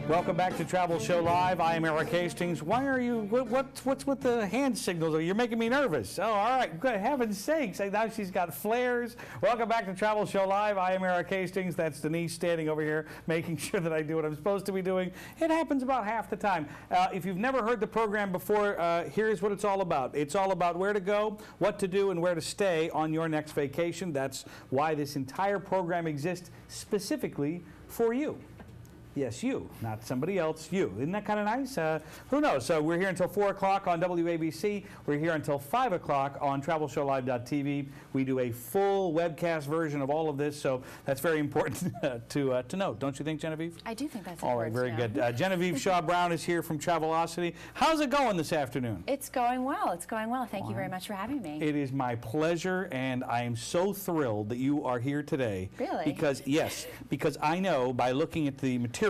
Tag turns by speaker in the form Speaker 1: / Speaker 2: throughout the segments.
Speaker 1: Welcome back to Travel Show Live. I am Erik Hastings. Why are you, what's with the hand signals? You're making me nervous. Oh, all right, good heaven's sakes. Now she's got flares. Welcome back to Travel Show Live. I am Erik Hastings. That's Denise standing over here making sure that I do what I'm supposed to be doing. It happens about half the time. If you've never heard the program before, here's what it's all about. It's all about where to go, what to do, and where to stay on your next vacation. That's why this entire program exists specifically for you. Yes, you, not somebody else, you. Isn't that kind of nice? Who knows? So we're here until 4 o'clock on WABC. We're here until 5 o'clock on TravelShowLive.tv. We do a full webcast version of all of this, so that's very important to note. Don't you think, Genevieve?
Speaker 2: I do think that's
Speaker 1: all right, very good. Genevieve Shaw-Brown is here from Travelocity. How's it going this afternoon?
Speaker 2: It's going well. It's going well. Thank you very much for having me.
Speaker 1: It is my pleasure, and I am so thrilled that you are here today.
Speaker 2: Really?
Speaker 1: Because, yes, because I know by looking at the materials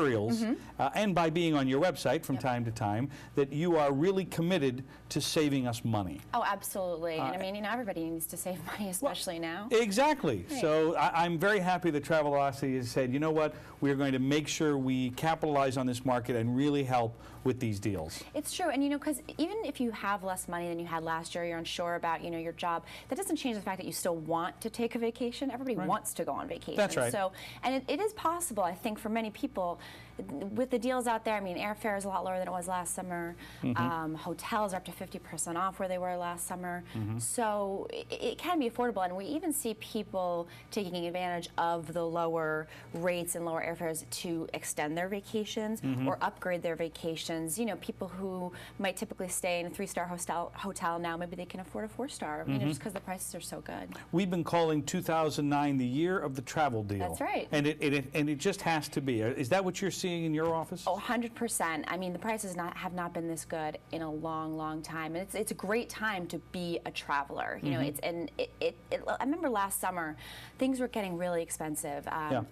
Speaker 1: and by being on your website from time to time that you are really committed to saving us money.
Speaker 2: Oh, absolutely. And I mean, you know, everybody needs to save money, especially now.
Speaker 1: Exactly.
Speaker 2: Right.
Speaker 1: So I'm very happy that Travelocity has said, you know what, we're going to make sure we capitalize on this market and really help with these deals.
Speaker 2: It's true, and you know, because even if you have less money than you had last year, you're unsure about, you know, your job, that doesn't change the fact that you still want to take a vacation. Everybody wants to go on vacation.
Speaker 1: That's right.
Speaker 2: So, and it is possible, I think, for many people, with the deals out there. I mean, airfare is a lot lower than it was last summer. Hotels are up to 50% off where they were last summer. So it can be affordable, and we even see people taking advantage of the lower rates and lower airfares to extend their vacations or upgrade their vacations. You know, people who might typically stay in a 3-star hotel now, maybe they can afford a 4-star, you know, just because the prices are so good. We've
Speaker 1: been calling 2009 the year of the travel deal.
Speaker 2: That's right.
Speaker 1: And it just has to be. Is that what you're seeing in your office?
Speaker 2: Oh, 100%. I mean, the prices have not been this good in a long, long time. And it's a great time to be a traveler. You know, I remember last summer, things were getting really expensive.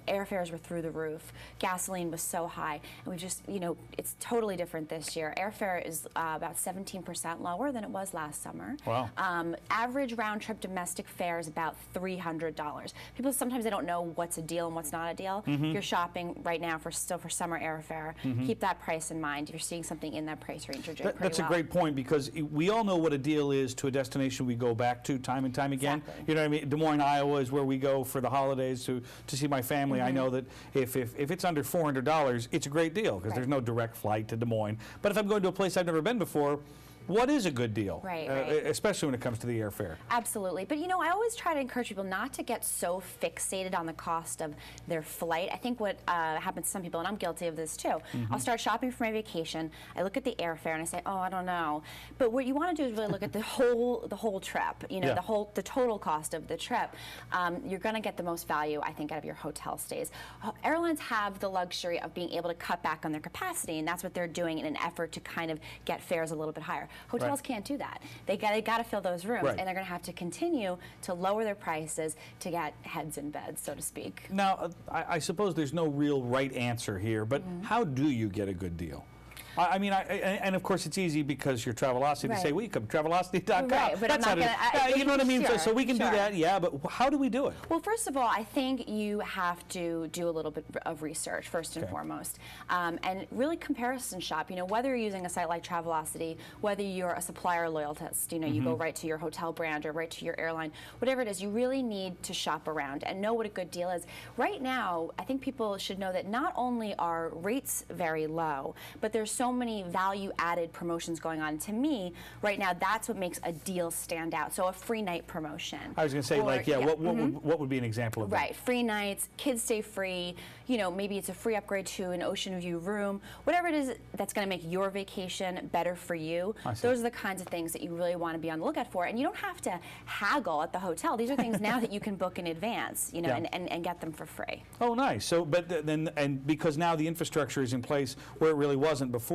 Speaker 2: Airfares were through the roof. Gasoline was so high. And we just, you know, it's totally different this year. Airfare is about 17% lower than it was last summer.
Speaker 1: Wow.
Speaker 2: Average round-trip domestic fare is about $300. People sometimes they don't know what's a deal and what's not a deal. If you're shopping right now for summer airfare, keep that price in mind. If you're seeing something in that price range, you're doing pretty
Speaker 1: That's a great point, because we all know what a deal is to a destination we go back to time and time again.
Speaker 2: Exactly.
Speaker 1: You know what I mean? Des Moines, Iowa is where we go for the holidays to see my family. I know that if it's under $400, it's a great deal, because there's no direct flight to Des Moines. But if I'm going to a place I've never been before, what is a good deal?
Speaker 2: Right.
Speaker 1: Especially when it comes to the airfare.
Speaker 2: Absolutely. But you know, I always try to encourage people not to get so fixated on the cost of their flight. I think what happens to some people, and I'm guilty of this too, I'll start shopping for my vacation, I look at the airfare and I say, oh, I don't know. But what you want to do is really look at the whole trip, you know, the total cost of the trip. You're going to get the most value, I think, out of your hotel stays. Airlines have the luxury of being able to cut back on their capacity, and that's what they're doing in an effort to kind of get fares a little bit higher. Hotels can't do that. They got to fill those rooms, and they're going to have to continue to lower their prices to get heads in beds, so to speak.
Speaker 1: Now, I suppose there's no real right answer here, but how do you get a good deal? I mean, and of course it's easy because you're Travelocity to say, well, you come to Travelocity.com.
Speaker 2: Right, but
Speaker 1: that's
Speaker 2: I'm not gonna,
Speaker 1: you know what I mean?
Speaker 2: Sure,
Speaker 1: so we can do that, but how do we do it?
Speaker 2: Well, first of all, I think you have to do a little bit of research first and foremost, and really comparison shop. You know, whether you're using a site like Travelocity, whether you're a supplier loyalist, you know, you go right to your hotel brand or right to your airline, whatever it is, you really need to shop around and know what a good deal is. Right now, I think people should know that not only are rates very low, but there's so many value-added promotions going on. To me, right now, that's what makes a deal stand out. So a free night promotion.
Speaker 1: I was going to say, what would be an example of that?
Speaker 2: Right, free nights, kids stay free, you know, maybe it's a free upgrade to an ocean view room, whatever it is that's going to make your vacation better for you. Those are the kinds of things that you really want to be on the lookout for. And you don't have to haggle at the hotel. These are things now that you can book in advance, you know, and get them for free.
Speaker 1: Oh, nice. So, but then, and because now the infrastructure is in place where it really wasn't before,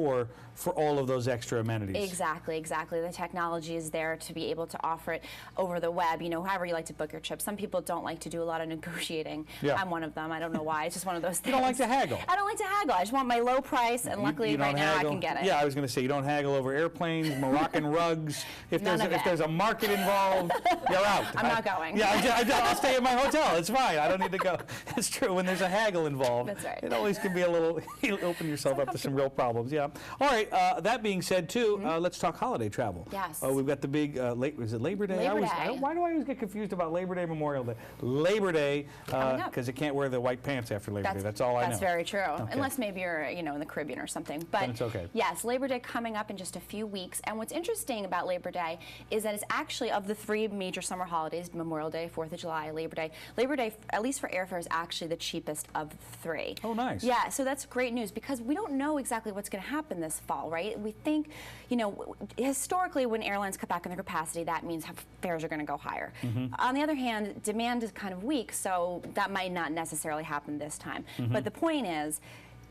Speaker 1: for all of those extra amenities.
Speaker 2: Exactly. The technology is there to be able to offer it over the web, however you like to book your trip. Some people don't like to do a lot of negotiating.
Speaker 1: Yeah.
Speaker 2: I'm one of them. I don't know why. It's just one of those things.
Speaker 1: You don't like to haggle.
Speaker 2: I don't like to haggle. I just want my low price, and luckily
Speaker 1: you
Speaker 2: right
Speaker 1: don't
Speaker 2: now
Speaker 1: haggle.
Speaker 2: I can get it.
Speaker 1: Yeah, I was going to say, you don't haggle over airplanes, Moroccan rugs. If there's a market involved, you're out.
Speaker 2: I'm not going.
Speaker 1: Yeah, I'll stay at my hotel. It's fine. I don't need to go. It's true. When there's a haggle involved,
Speaker 2: That's right.
Speaker 1: it always can be a little, you open yourself up to some real problems. Yeah. All right. That being said, too, let's talk holiday travel.
Speaker 2: Yes.
Speaker 1: We've got the big, is it Labor Day?
Speaker 2: Labor Day.
Speaker 1: Why do I always get confused about Labor Day, Memorial Day? Labor Day, because you can't wear the white pants after Labor Day. That's all I know.
Speaker 2: That's very true.
Speaker 1: Okay.
Speaker 2: Unless maybe you're, in the Caribbean or something. But
Speaker 1: then it's okay.
Speaker 2: Yes, Labor Day coming up in just a few weeks. And what's interesting about Labor Day is that it's actually, of the three major summer holidays, Memorial Day, 4th of July, Labor Day, at least for airfare, is actually the cheapest of the three.
Speaker 1: Oh, nice.
Speaker 2: Yeah, so that's great news because we don't know exactly what's going to happen this fall, right? We think, historically when airlines cut back on their capacity, that means fares are going to go higher. On the other hand, demand is kind of weak, so that might not necessarily happen this time. But the point is,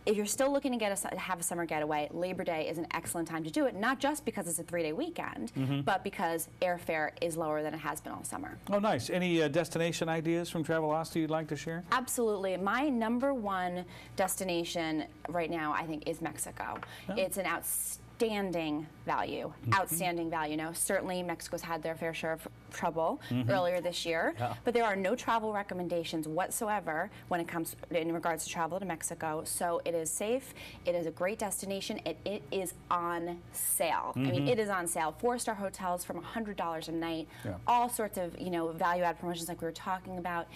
Speaker 2: if you're still looking to have a summer getaway, Labor Day is an excellent time to do it, not just because it's a 3-day weekend, but because airfare is lower than it has been all summer.
Speaker 1: Oh, nice. Any destination ideas from Travelocity you'd like to share?
Speaker 2: Absolutely. My #1 destination right now, I think, is Mexico. Oh. It's an outstanding value. Outstanding value. Now, certainly Mexico's had their fair share of trouble earlier this year, but there are no travel recommendations whatsoever when it comes in regards to travel to Mexico. So it is safe. It is a great destination. It is on sale. I mean, it is on sale. 4-star hotels from $100 a night. Yeah. All sorts of value-add promotions like we were talking about.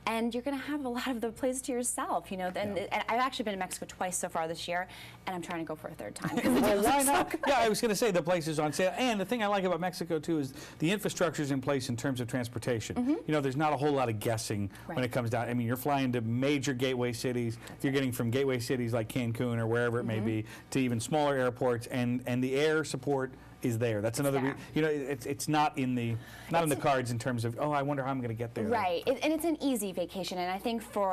Speaker 2: And you're going to have a lot of the place to yourself, And I've actually been to Mexico twice so far this year, and I'm trying to go for a third time.
Speaker 1: Well, why not? Yeah, I was going to say the place is on sale. And the thing I like about Mexico, too, is the infrastructure is in place in terms of transportation. There's not a whole lot of guessing when it comes down. I mean, you're flying to major gateway cities. You're getting from gateway cities like Cancun or wherever it may be to even smaller airports, and the air support is there. That's another. It's not in the cards in terms of I wonder how I'm going to get there.
Speaker 2: Right, and it's an easy vacation. And I think for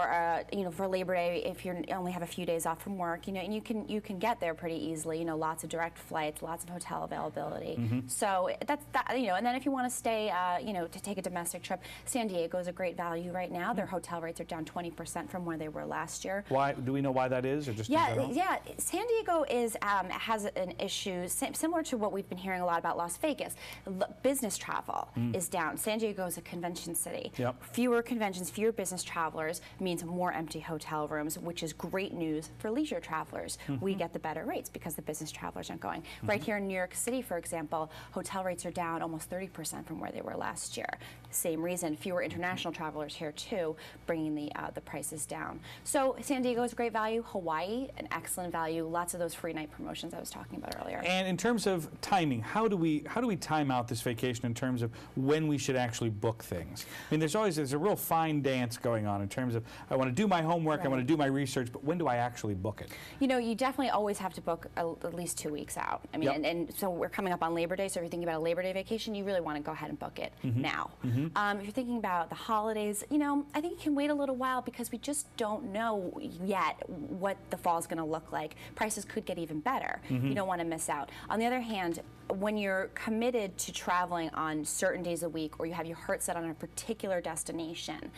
Speaker 2: for Labor Day, if you only have a few days off from work, and you can get there pretty easily. Lots of direct flights, lots of hotel availability. So that's that. And then if you want to stay, to take a domestic trip, San Diego is a great value right now. Their hotel rates are down 20% from where they were last year.
Speaker 1: Why? Do we know why that is, or just in general?
Speaker 2: Yeah. San Diego has an issue similar to what we've been hearing a lot about Las Vegas. Business travel is down. San Diego is a convention city. Yep. Fewer conventions, fewer business travelers means more empty hotel rooms, which is great news for leisure travelers. We get the better rates because the business travelers aren't going. Right here in New York City, for example, hotel rates are down almost 30% from where they were last year. Same reason, fewer international travelers here too, bringing the prices down. So San Diego is a great value. Hawaii, an excellent value. Lots of those free night promotions I was talking about earlier.
Speaker 1: And in terms of timing, how do we time out this vacation in terms of when we should actually book things? I mean, there's a real fine dance going on in terms of I want to do my homework, I want to do my research, but when do I actually book it? You definitely always have to book at least 2 weeks out. I mean, and so we're coming up on Labor Day, so if you're thinking about a Labor Day vacation, you really want to go ahead and book it now. If you're thinking about the holidays, I think you can wait a little while because we just don't know yet what the fall is going to look like. Prices could get even better. You don't want to miss out. On the other hand, when you're committed to traveling on certain days a week or you have your heart set on a particular destination,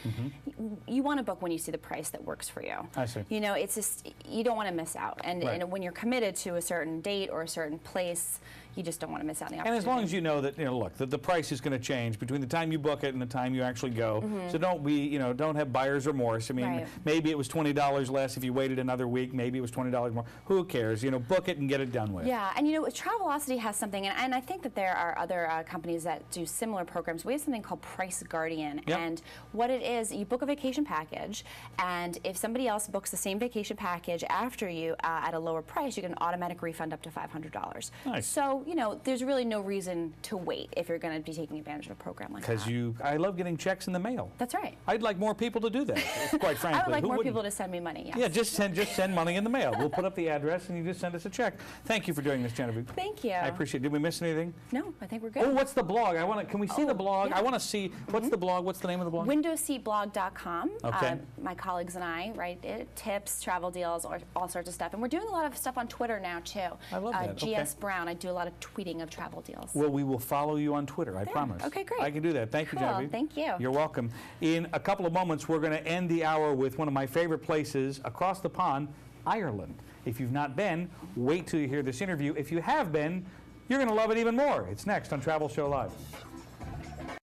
Speaker 1: you want to book when you see the price that works for you. I see.
Speaker 2: It's just, you don't want to miss out. And when you're committed to a certain date or a certain place, you just don't want to miss out on the opportunity.
Speaker 1: And as long as you know that, look, the price is going to change between the time you book it and the time you actually go. So don't have buyer's remorse. I mean, maybe it was $20 less if you waited another week. Maybe it was $20 more. Who cares? Book it and get it done with.
Speaker 2: Yeah, and Travelocity has something, and I think that there are other companies that do similar programs. We have something called Price Guardian, and what it is, you book a vacation package, and if somebody else books the same vacation package after you at a lower price, you get an automatic refund up to $500.
Speaker 1: Nice.
Speaker 2: So you know, there's really no reason to wait if you're going to be taking advantage of a program like that.
Speaker 1: Because I love getting checks in the mail.
Speaker 2: That's right.
Speaker 1: I'd like more people to do that, quite frankly.
Speaker 2: I would like
Speaker 1: Who
Speaker 2: more
Speaker 1: wouldn't?
Speaker 2: people to send me money, yes.
Speaker 1: Yeah, just send money in the mail. We'll put up the address and you just send us a check. Thank you for doing this, Genevieve.
Speaker 2: Thank you.
Speaker 1: I appreciate it. Did we miss anything?
Speaker 2: No, I think we're good.
Speaker 1: Oh, what's the blog? Can we see the blog?
Speaker 2: yeah.
Speaker 1: I want to see, what's the blog? What's the name of the blog?
Speaker 2: Windowseatblog.com.
Speaker 1: Okay.
Speaker 2: My colleagues and I write it, tips, travel deals, or all sorts of stuff. And we're doing a lot of stuff on Twitter now, too.
Speaker 1: I love that.
Speaker 2: GS Brown. I do a lot of tweeting of travel deals.
Speaker 1: Well, we will follow you on Twitter, I promise.
Speaker 2: Okay, great.
Speaker 1: I can do that. Thank you,
Speaker 2: Cool.
Speaker 1: Genevieve.
Speaker 2: Thank you.
Speaker 1: You're welcome. In a couple of moments, we're going to end the hour with one of my favorite places across the pond, Ireland. If you've not been, wait till you hear this interview. If you have been, you're going to love it even more. It's next on Travel Show Live.